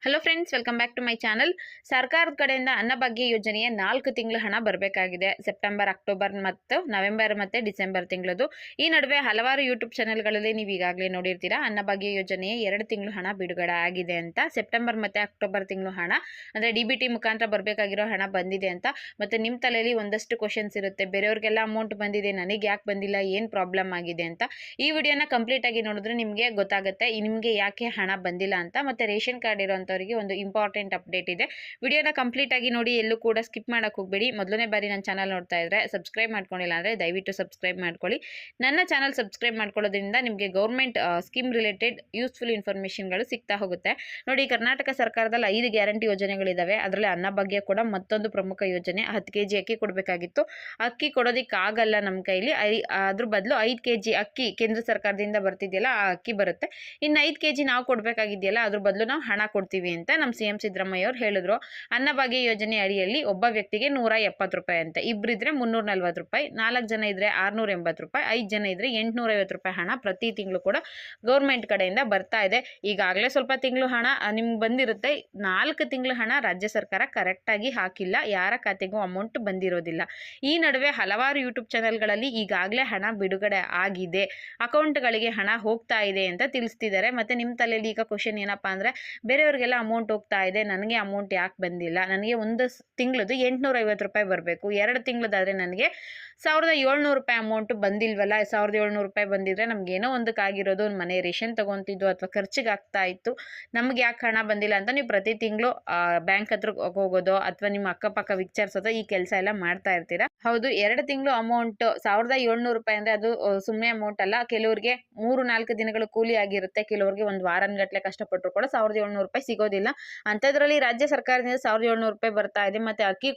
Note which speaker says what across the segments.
Speaker 1: Hello friends, welcome back to my channel. ಸರ್ಕಾರದ ಕಡೆಯಿಂದ ಅನ್ನಭಾಗ್ಯ ಯೋಜನೆಯ 4 ತಿಂಗಳ ಹಣ ಬರಬೇಕಾಗಿದೆ. ಸೆಪ್ಟೆಂಬರ್, ಅಕ್ಟೋಬರ್ ಮತ್ತು ನವೆಂಬರ್ ಮತ್ತು ಡಿಸೆಂಬರ್ ತಿಂಗಳದು. ಈ ನಡುವೆ ಹಲವಾರು ಯೂಟ್ಯೂಬ್ ಚಾನೆಲ್ಗಳಲ್ಲಿ ನೀವು ಈಗಾಗಲೇ ನೋಡಿರ್ತೀರಾ, ಅನ್ನಭಾಗ್ಯ ಯೋಜನೆಯ 2 ತಿಂಗಳು ಹಣ ಬಿಡುಗಡೆ ಆಗಿದೆ ಅಂತ. ಸೆಪ್ಟೆಂಬರ್ ಮತ್ತು ಅಕ್ಟೋಬರ್ ತಿಂಗಳು ಹಣ ಅಂದರೆ DBT ಮುಖಾಂತರ ಬರಬೇಕಾಗಿರೋ ಹಣ ಬಂದಿದೆ ಅಂತ. ಮತ್ತು ನಿಮ್ಮ ತಲೆಯಲ್ಲಿ ಒಂದಷ್ಟು ಕ್ವಶನ್ಸ್ ಇರುತ್ತೆ, ಬೇರೆಯವ್ರಿಗೆಲ್ಲ ಅಮೌಂಟ್ ಬಂದಿದೆ, ನನಗೆ ಯಾಕೆ ಬಂದಿಲ್ಲ, ಏನು ಪ್ರಾಬ್ಲಮ್ ಆಗಿದೆ ಅಂತ. ಈ ವಿಡಿಯೋನ ಕಂಪ್ಲೀಟ್ ಆಗಿ ನೋಡಿದ್ರೆ ನಿಮಗೆ ಗೊತ್ತಾಗುತ್ತೆ ನಿಮಗೆ ಯಾಕೆ ಹಣ ಬಂದಿಲ್ಲ ಅಂತ. ಮತ್ತು ರೇಷನ್ ಕಾರ್ಡ್ ಇರೋಂಥವ್ರಿಗೆ ಒಂದು ಇಂಪಾರ್ಟೆಂಟ್ ಅಪ್ಡೇಟ್ ಇದೆ. ವಿಡಿಯೋನ ಕಂಪ್ಲೀಟ್ ಆಗಿ ನೋಡಿ, ಎಲ್ಲೂ ಕೂಡ ಸ್ಕಿಪ್ ಮಾಡಕ್ಕೆ ಹೋಗಬೇಡಿ. ಮೊದಲನೇ ಬಾರಿ ನನ್ನ ಚಾನಲ್ ನೋಡ್ತಾ ಇದ್ರೆ ಸಬ್ಸ್ಕ್ರೈಬ್ ಮಾಡ್ಕೊಂಡಿಲ್ಲ ಅಂದರೆ ದಯವಿಟ್ಟು ಸಬ್ಸ್ಕ್ರೈಬ್ ಮಾಡ್ಕೊಳ್ಳಿ. ನನ್ನ ಚಾನಲ್ ಸಬ್ಸ್ಕ್ರೈಬ್ ಮಾಡ್ಕೊಳ್ಳೋದ್ರಿಂದ ನಿಮಗೆ ಗೌರ್ಮೆಂಟ್ ಸ್ಕೀಮ್ ರಿಲೇಟೆಡ್ ಯೂಸ್ಫುಲ್ ಇನ್ಫಾರ್ಮೇಷನ್ಗಳು ಸಿಗ್ತಾ ಹೋಗುತ್ತೆ. ನೋಡಿ, ಕರ್ನಾಟಕ ಸರ್ಕಾರದಲ್ಲಿ 5 ಗ್ಯಾರಂಟಿ ಯೋಜನೆಗಳಿದ್ದಾವೆ. ಅದರಲ್ಲಿ ಅನ್ನಭಾಗ್ಯ ಕೂಡ ಮತ್ತೊಂದು ಪ್ರಮುಖ ಯೋಜನೆ. 10 kg ಅಕ್ಕಿ ಕೊಡಬೇಕಾಗಿತ್ತು, ಅಕ್ಕಿ ಕೊಡೋದಕ್ಕಾಗಲ್ಲ ನಮ್ಮ ಕೈಲಿ. ಅದ್ರ ಬದಲು 5 kg ಅಕ್ಕಿ ಕೇಂದ್ರ ಸರ್ಕಾರದಿಂದ ಬರ್ತಿದೆಯಲ್ಲ, ಆ ಅಕ್ಕಿ ಬರುತ್ತೆ. ಇನ್ನು 5 kg ನಾವು ಕೊಡಬೇಕಾಗಿದೆಯಲ್ಲ, ಅದ್ರ ಬದಲು ನಾವು ಹಣ ಕೊಡ್ತೀವಿ ಅಂತ ನಮ್ಮ CM ಸಿದ್ದರಾಮಯ್ಯ ಅವರು ಹೇಳಿದ್ರು. ಅನ್ನಭಾಗ್ಯ ಯೋಜನೆ ಅಡಿಯಲ್ಲಿ ಒಬ್ಬ ವ್ಯಕ್ತಿಗೆ 170 ರೂಪಾಯಿ ಅಂತ, ಇಬ್ಬರಿದ್ರೆ 340 ರೂಪಾಯಿ, 4 ಜನ ಇದ್ರೆ 680 ರೂಪಾಯಿ, 5 ಜನ ಇದ್ರೆ 850 ರೂಪಾಯಿ ಹಣ ಪ್ರತಿ ತಿಂಗಳು ಕೂಡ ಗೌರ್ಮೆಂಟ್ ಕಡೆಯಿಂದ ಬರ್ತಾ ಇದೆ. ಈಗಾಗಲೇ ಸ್ವಲ್ಪ ತಿಂಗಳು ಹಣ ನಿಮ್ಗೆ ಬಂದಿರುತ್ತೆ. 4 ತಿಂಗಳ ಹಣ ರಾಜ್ಯ ಸರ್ಕಾರ ಕರೆಕ್ಟಾಗಿ ಹಾಕಿಲ್ಲ, ಯಾರ ಖಾತೆಗೂ ಅಮೌಂಟ್ ಬಂದಿರೋದಿಲ್ಲ. ಈ ನಡುವೆ ಹಲವಾರು ಯೂಟ್ಯೂಬ್ ಚಾನೆಲ್ಗಳಲ್ಲಿ ಈಗಾಗಲೇ ಹಣ ಬಿಡುಗಡೆ ಆಗಿದೆ, ಅಕೌಂಟ್ಗಳಿಗೆ ಹಣ ಹೋಗ್ತಾ ಇದೆ ಅಂತ ತಿಳಿಸ್ತಿದ್ದಾರೆ. ಮತ್ತು ನಿಮ್ಮ ತಲೆಯಲ್ಲಿ ಈಗ ಕ್ವಶನ್ ಏನಪ್ಪ ಅಂದರೆ, ಬೇರೆಯವ್ರಿಗೆಲ್ಲ ಅಮೌಂಟ್ ಹೋಗ್ತಾ ಇದೆ, ನನಗೆ ಅಮೌಂಟ್ ಯಾಕೆ ಬಂದಿಲ್ಲ? ನನಗೆ ಒಂದು ತಿಂಗಳದು 850 ರೂಪಾಯಿ ಬರಬೇಕು, 2 ತಿಂಗಳದಾದರೆ ನನಗೆ 1700 ರೂಪಾಯಿ ಅಮೌಂಟು ಬಂದಿಲ್ವಲ್ಲ. 1700 ರೂಪಾಯಿ ಬಂದಿದ್ರೆ ನಮಗೇನೋ ಒಂದಕ್ಕಾಗಿರೋದು, ಒಂದು ಮನೆ ರೇಷನ್ ತೊಗೊತಿದ್ದು ಅಥವಾ ಖರ್ಚಿಗೆ ಆಗ್ತಾ ಇತ್ತು. ನಮ್ಗೆ ಯಾಕೆ ಹಣ ಬಂದಿಲ್ಲ ಅಂತ ನೀವು ಪ್ರತಿ ತಿಂಗಳು ಬ್ಯಾಂಕ್ ಹತ್ರ ಹೋಗೋದು ಅಥವಾ ನಿಮ್ಮ ಅಕ್ಕಪಕ್ಕ ವಿಚಾರಿಸೋದು, ಈ ಕೆಲಸ ಎಲ್ಲ ಮಾಡ್ತಾ ಇರ್ತೀರಾ. ಹೌದು, 2 ತಿಂಗಳು ಅಮೌಂಟ್ 1700 ರೂಪಾಯಿ ಅಂದರೆ ಅದು ಸುಮ್ಮನೆ ಅಮೌಂಟ್ ಅಲ್ಲ. ಕೆಲವ್ರಿಗೆ 3-4 ದಿನಗಳು ಕೂಲಿ ಆಗಿರುತ್ತೆ, ಕೆಲವ್ರಿಗೆ ಒಂದು ವಾರಗಟ್ಟಲೆ ಕಷ್ಟಪಟ್ಟರು ಕೂಡ 1700 ರೂಪಾಯಿ ಸಿಗೋದಿಲ್ಲ. ಅಂಥದ್ರಲ್ಲಿ ರಾಜ್ಯ ಸರ್ಕಾರದಿಂದ 1700 ರೂಪಾಯಿ ಬರ್ತಾ ಇದೆ. ಮತ್ತು ಅಕ್ಕಿ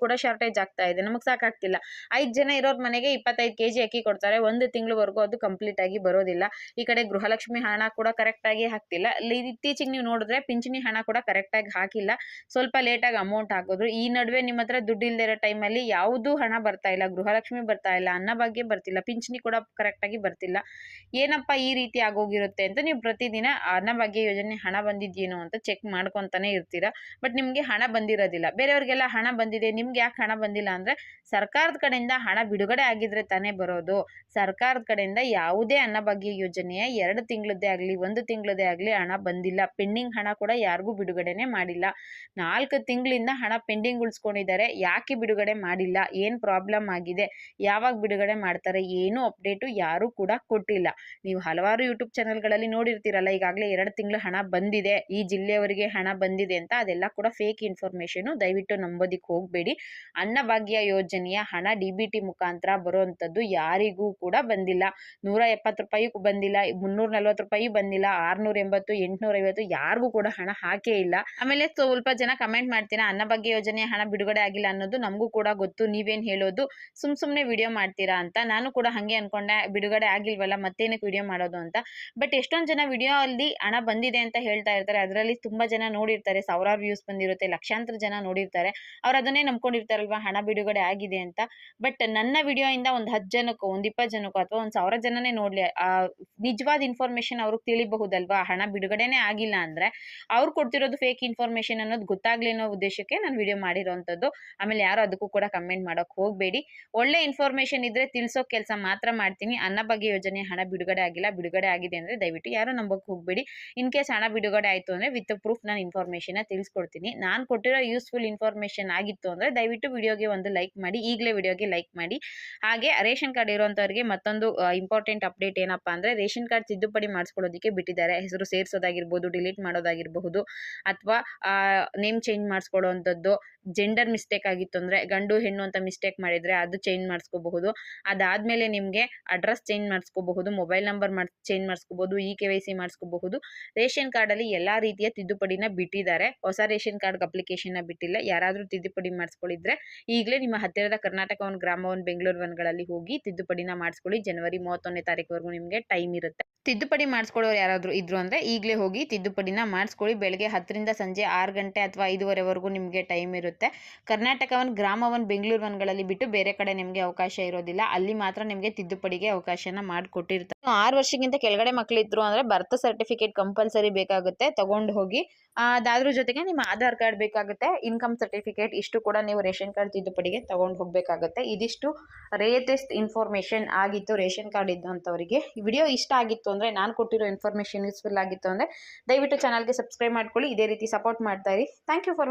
Speaker 1: ಕೂಡ ಶಾರ್ಟೇಜ್ ಆಗ್ತಾ ಇದೆ, ನಮಗೆ ಸಾಕಾಗ್ತಿಲ್ಲ. 5 ಜನ ಇರೋರ್ ಮನೆಗೆ 25 kg ಅಕ್ಕಿ ಕೊಡ್ತಾರೆ, 1 ತಿಂಗಳವರೆಗೂ ಅದು ಕಂಪ್ಲೀಟ್ ಆಗಿ ಬರೋದಿಲ್ಲ. ಈ ಕಡೆ ಗೃಹಲಕ್ಷ್ಮಿ ಹಣ ಕೂಡ ಕರೆಕ್ಟಾಗಿ ಹಾಕ್ತಿಲ್ಲ. ಇತ್ತೀಚೆಗೆ ನೀವು ನೋಡಿದ್ರೆ ಪಿಂಚಣಿ ಹಣ ಕೂಡ ಕರೆಕ್ಟಾಗಿ ಹಾಕಿಲ್ಲ, ಸ್ವಲ್ಪ ಲೇಟಾಗಿ ಅಮೌಂಟ್ ಹಾಕಿದ್ರು. ಈ ನಡುವೆ ನಿಮ್ಮ ಹತ್ರ ದುಡ್ಡು ಇಲ್ಲದೆ ಇರೋ ಟೈಮಲ್ಲಿ ಯಾವುದೂ ಹಣ ಬರ್ತಾ ಇಲ್ಲ, ಗೃಹಲಕ್ಷ್ಮಿ ಬರ್ತಾ ಇಲ್ಲ, ಅನ್ನಭಾಗ್ಯ ಬರ್ತಿಲ್ಲ, ಪಿಂಚಣಿ ಕೂಡ ಕರೆಕ್ಟಾಗಿ ಬರ್ತಿಲ್ಲ. ಏನಪ್ಪ ಈ ರೀತಿ ಆಗೋಗಿರುತ್ತೆ ಅಂತ ನೀವು ಪ್ರತಿದಿನ ಅನ್ನಭಾಗ್ಯ ಯೋಜನೆ ಹಣ ಬಂದಿದ್ದೇನೋ ಅಂತ ಚೆಕ್ ಮಾಡ್ಕೊತಾನೆ ಇರ್ತೀರಾ. ಬಟ್ ನಿಮಗೆ ಹಣ ಬಂದಿರೋದಿಲ್ಲ. ಬೇರೆಯವ್ರಿಗೆಲ್ಲ ಹಣ ಬಂದಿದೆ, ನಿಮ್ಗೆ ಯಾಕೆ ಹಣ ಬಂದಿಲ್ಲ ಅಂದರೆ, ಸರ್ಕಾರದ ಕಡೆಯಿಂದ ಹಣ ಬಿಡುಗಡೆ ಆಗಿದ್ರೆ ತಾನೇ ಬರೋದು. ಸರ್ಕಾರದ ಕಡೆಯಿಂದ ಯಾವುದೇ ಅನ್ನಭಾಗ್ಯ ಯೋಜನೆಯ 2 ತಿಂಗಳದ್ದೇ ಆಗಲಿ 1 ತಿಂಗಳದ್ದೇ ಆಗಲಿ ಹಣ ಬಂದಿಲ್ಲ. ಪೆಂಡಿಂಗ್ ಹಣ ಕೂಡ ಯಾರಿಗೂ ಬಿಡುಗಡೆನೇ ಮಾಡಿಲ್ಲ. 4 ತಿಂಗಳಿಂದ ಹಣ ಪೆಂಡಿಂಗ್ ಉಳಿಸ್ಕೊಂಡಿದ್ದಾರೆ. ಯಾಕೆ ಬಿಡುಗಡೆ ಮಾಡಿಲ್ಲ, ಏನು ಪ್ರಾಬ್ಲಮ್ ಆಗಿದೆ, ಯಾವಾಗ ಬಿಡುಗಡೆ ಮಾಡ್ತಾರೆ, ಏನೂ ಅಪ್ಡೇಟು ಯಾರೂ ಕೂಡ ಕೊಟ್ಟಿಲ್ಲ. ನೀವು ಹಲವಾರು ಯೂಟ್ಯೂಬ್ ಚಾನೆಲ್ಗಳಲ್ಲಿ ನೋಡಿರ್ತೀರಲ್ಲ, ಈಗಾಗಲೇ 2 ತಿಂಗಳು ಹಣ ಬಂದಿದೆ, ಈ ಜಿಲ್ಲೆಯವರಿಗೆ ಹಣ ಬಂದಿದೆ ಅಂತ. ಅದೆಲ್ಲ ಕೂಡ ಫೇಕ್ ಇನ್ಫಾರ್ಮೇಷನು, ದಯವಿಟ್ಟು ನಂಬೋದಕ್ಕೆ ಹೋಗಬೇಡಿ. ಅನ್ನಭಾಗ್ಯ ಯೋಜನೆಯ ಹಣ DBT ಮುಖಾಂತರ ಬರುವಂಥದ್ದು ಯಾರಿಗೂ ಕೂಡ ಬಂದಿಲ್ಲ. 170 ರೂಪಾಯಿಗೂ ಬಂದಿಲ್ಲ, 340 ರೂಪಾಯಿ ಬಂದಿಲ್ಲ, 680, 850 ಯಾರಿಗೂ ಕೂಡ ಹಣ ಹಾಕೇ ಇಲ್ಲ. ಆಮೇಲೆ ಸ್ವಲ್ಪ ಜನ ಕಮೆಂಟ್ ಮಾಡ್ತೀರಾ, ಅನ್ನಭಾಗ್ಯ ಯೋಜನೆಯ ಹಣ ಬಿಡುಗಡೆ ಆಗಿಲ್ಲ ಅನ್ನೋದು ನಮಗೂ ಕೂಡ ಗೊತ್ತು, ನೀವೇನು ಹೇಳೋದು, ಸುಮ್ಮನೆ ವಿಡಿಯೋ ಮಾಡ್ತೀರಾ ಅಂತ. ನಾನು ಕೂಡ ಹಾಗೆ ಅನ್ಕೊಂಡೆ, ಬಿಡುಗಡೆ ಆಗಿಲ್ವಲ್ಲ ಮತ್ತೇನಕ್ಕೆ ವಿಡಿಯೋ ಮಾಡೋದು ಅಂತ. ಬಟ್ ಎಷ್ಟೊಂದು ಜನ ವಿಡಿಯೋ ಅಲ್ಲಿ ಹಣ ಬಂದಿದೆ ಅಂತ ಹೇಳ್ತಾ ಇರ್ತಾರೆ, ಅದರಲ್ಲಿ ತುಂಬ ಜನ ನೋಡಿರ್ತಾರೆ, ಸಾವಿರಾರು ವ್ಯೂಸ್ ಬಂದಿರುತ್ತೆ, ಲಕ್ಷಾಂತರ ಜನ ನೋಡಿರ್ತಾರೆ. ಅವ್ರು ಅದನ್ನೇ ನಂಬ್ಕೊಂಡಿರ್ತಾರಲ್ವಾ ಹಣ ಬಿಡುಗಡೆ ಆಗಿದೆ ಅಂತ. ಬಟ್ ನನ್ನ ವಿಡಿಯೋ ಇಂದ ಒಂದು 10 ಜನಕ್ಕೋ, ಒಂದು 20 ಜನಕ್ಕೋ ಅಥವಾ ಒಂದು 1000 ಜನನೇ ನೋಡ್ಲಿ, ನಿಜವಾದ ಇನ್ಫಾರ್ಮೇಶನ್ ಅವ್ರಿಗೆ ತಿಳಿಬಹುದಲ್ವಾ. ಹಣ ಬಿಡುಗಡೆನೇ ಆಗಿಲ್ಲ ಅಂದ್ರೆ ಅವ್ರು ಕೊಡ್ತಿರೋದು ಫೇಕ್ ಇನ್ಫಾರ್ಮೇಶನ್ ಅನ್ನೋದು ಗೊತ್ತಾಗ್ಲಿ ಅನ್ನೋ ಉದ್ದೇಶಕ್ಕೆ ನಾನು ವಿಡಿಯೋ ಮಾಡಿರೋಂಥದ್ದು. ಆಮೇಲೆ ಯಾರು ಅದಕ್ಕೂ ಕೂಡ ಕಮೆಂಟ್ ಮಾಡೋಕೆ ಹೋಗಬೇಡಿ. ಒಳ್ಳೆ ಇನ್ಫಾರ್ಮೇಶನ್ ಇದ್ರೆ ತಿಳಿಸೋ ಕೆಲಸ ಮಾತ್ರ ಮಾಡ್ತೀನಿ. ಅನ್ನಭಾಗ್ಯ ಯೋಜನೆ ಹಣ ಬಿಡುಗಡೆ ಆಗಿಲ್ಲ, ಬಿಡುಗಡೆ ಆಗಿದೆ ಅಂದ್ರೆ ದಯವಿಟ್ಟು ಯಾರು ನಂಬೋಕೆ ಹೋಗಬೇಡಿ. ಇನ್ ಕೇಸ್ ಹಣ ಬಿಡುಗಡೆ ಆಯಿತು ಅಂದರೆ ವಿತ್ ಪ್ರೂಫ್ ನಾನು ಇನ್ಫಾರ್ಮೇಷನ್ನ ತಿಳಿಸ್ಕೊಡ್ತೀನಿ. ನಾನು ಕೊಟ್ಟಿರೋ ಯೂಸ್ಫುಲ್ ಇನ್ಫಾರ್ಮೇಷನ್ ಆಗಿತ್ತು ಅಂದರೆ ದಯವಿಟ್ಟು ವಿಡಿಯೋಗೆ ಒಂದು ಲೈಕ್ ಮಾಡಿ, ಈಗಲೇ ವಿಡಿಯೋಗೆ ಲೈಕ್ ಮಾಡಿ. ಹಾಗೆ ರೇಷನ್ ಕಾರ್ಡ್ ಇರೋಂಥವ್ರಿಗೆ ಮತ್ತೊಂದು ಇಂಪಾರ್ಟೆಂಟ್ ಅಪ್ಡೇಟ್ ಏನಪ್ಪ ಅಂದರೆ, ರೇಷನ್ ಕಾರ್ಡ್ ತಿದ್ದುಪಡಿ ಮಾಡಿಸ್ಕೊಳ್ಳೋದಕ್ಕೆ ಬಿಟ್ಟಿದ್ದಾರೆ. ಹೆಸರು ಸೇರಿಸೋದಾಗಿರ್ಬೋದು, ಡಿಲೀಟ್ ಮಾಡೋದಾಗಿರಬಹುದು, ಅಥವಾ ನೇಮ್ ಚೇಂಜ್ ಮಾಡಿಸ್ಕೊಳ್ಳೋವಂಥದ್ದು. ಜೆಂಡರ್ ಮಿಸ್ಟೇಕ್ ಆಗಿತ್ತು ಅಂದರೆ, ಗಂಡು ಹೆಣ್ಣು ಅಂತ ಮಿಸ್ಟೇಕ್ ಮಾಡಿದರೆ ಅದು ಚೇಂಜ್ ಮಾಡಿಸ್ಕೋಬಹುದು. ಅದಾದಮೇಲೆ ನಿಮಗೆ ಅಡ್ರೆಸ್ ಚೇಂಜ್ ಮಾಡಿಸ್ಕೋಬಹುದು, ಮೊಬೈಲ್ ನಂಬರ್ ಚೇಂಜ್ ಮಾಡಿಸ್ಕೋಬಹುದು, KYC ಮಾಡಿಸ್ಕೋಬಹುದು. ರೇಷನ್ ಕಾರ್ಡಲ್ಲಿ ಎಲ್ಲ ರೀತಿಯ ತಿದ್ದುಪಡಿನ ಬಿಟ್ಟಿದ್ದಾರೆ. ಹೊಸ ರೇಷನ್ ಕಾರ್ಡ್ ಅಪ್ಲಿಕೇಶನ್ನ ಬಿಟ್ಟಿಲ್ಲ. ಯಾರಾದರೂ ತಿದ್ದುಪಡಿ ಮಾಡಿಸ್ಕೊಳ್ಳಿದ್ರೆ ಈಗಲೇ ನಿಮ್ಮ ಹತ್ತಿರದ ಕರ್ನಾಟಕ ಒನ್, ಗ್ರಾಮ ಒನ್, ಬೆಂಗಳೂರು ಒನ್ಗಳಲ್ಲಿ ಹೋಗಿ ತಿದ್ದುಪಡಿನ ಮಾಡಿಸ್ಕೊಳ್ಳಿ. ಜನವರಿ 31ನೇ ತಾರೀಕುವರೆಗೂ ನಿಮಗೆ ಟೈಮ್ ಇರುತ್ತೆ. ತಿದ್ದುಪಡಿ ಮಾಡಿಸ್ಕೊಳ್ಳೋರು ಯಾರಾದರೂ ಇದ್ರು ಅಂದರೆ ಈಗಲೇ ಹೋಗಿ ತಿದ್ದುಪಡಿನ ಮಾಡಿಸ್ಕೊಳ್ಳಿ. ಬೆಳಗ್ಗೆ 10ರಿಂದ ಸಂಜೆ 6 ಗಂಟೆ ಅಥವಾ 5:30ವರೆಗೂ ನಿಮಗೆ ಟೈಮ್ ಇರುತ್ತೆ. ಕರ್ನಾಟಕ ಒನ್, ಗ್ರಾಮ ಒನ್, ಬೆಂಗಳೂರು ಒನ್ಗಳಲ್ಲಿ ಬಿಟ್ಟು ಬೇರೆ ಕಡೆ ನಿಮಗೆ ಅವಕಾಶ ಇರೋದಿಲ್ಲ. ಅಲ್ಲಿ ಮಾತ್ರ ನಿಮಗೆ ತಿದ್ದುಪಡಿಗೆ ಅವಕಾಶನ ಮಾಡಿಕೊಟ್ಟಿರ್ತಾರೆ. 6 ವರ್ಷಕ್ಕಿಂತ ಕೆಳಗಡೆ ಮಕ್ಕಳಿದ್ರು ಅಂದರೆ ಬರ್ತ್ ಸರ್ಟಿಫಿಕೇಟ್ ಕಂಪಲ್ಸರಿ ಬೇಕಾಗುತ್ತೆ, ತಗೊಂಡು ಹೋಗಿ ಹೋಗಿ ಅದಾದ್ರ ಜೊತೆಗೆ ನಿಮ್ಮ ಆಧಾರ್ ಕಾರ್ಡ್ ಬೇಕಾಗುತ್ತೆ, ಇನ್ಕಮ್ ಸರ್ಟಿಫಿಕೇಟ್, ಇಷ್ಟು ಕೂಡ ನೀವು ರೇಷನ್ ಕಾರ್ಡ್ ತಿದ್ದುಪಡಿಗೆ ತಗೊಂಡು ಹೋಗಬೇಕಾಗುತ್ತೆ. ಇದಿಷ್ಟು ಲೇಟೆಸ್ಟ್ ಇನ್ಫಾರ್ಮೇಷನ್ ಆಗಿತ್ತು ರೇಷನ್ ಕಾರ್ಡ್ ಇದ್ದಂಥವರಿಗೆ. ಈ ವಿಡಿಯೋ ಇಷ್ಟ ಆಗಿತ್ತು ಅಂದರೆ, ನಾನು ಕೊಟ್ಟಿರೋ ಇನ್ಫಾರ್ಮೇಷನ್ ಯೂಸ್ಫುಲ್ ಆಗಿತ್ತು ಅಂದರೆ ದಯವಿಟ್ಟು ಚಾನಲ್ಗೆ ಸಬ್ಸ್ಕ್ರೈಬ್ ಮಾಡ್ಕೊಳ್ಳಿ. ಇದೇ ರೀತಿ ಸಪೋರ್ಟ್ ಮಾಡ್ತಾ ಇರಿ. Thank you for watching.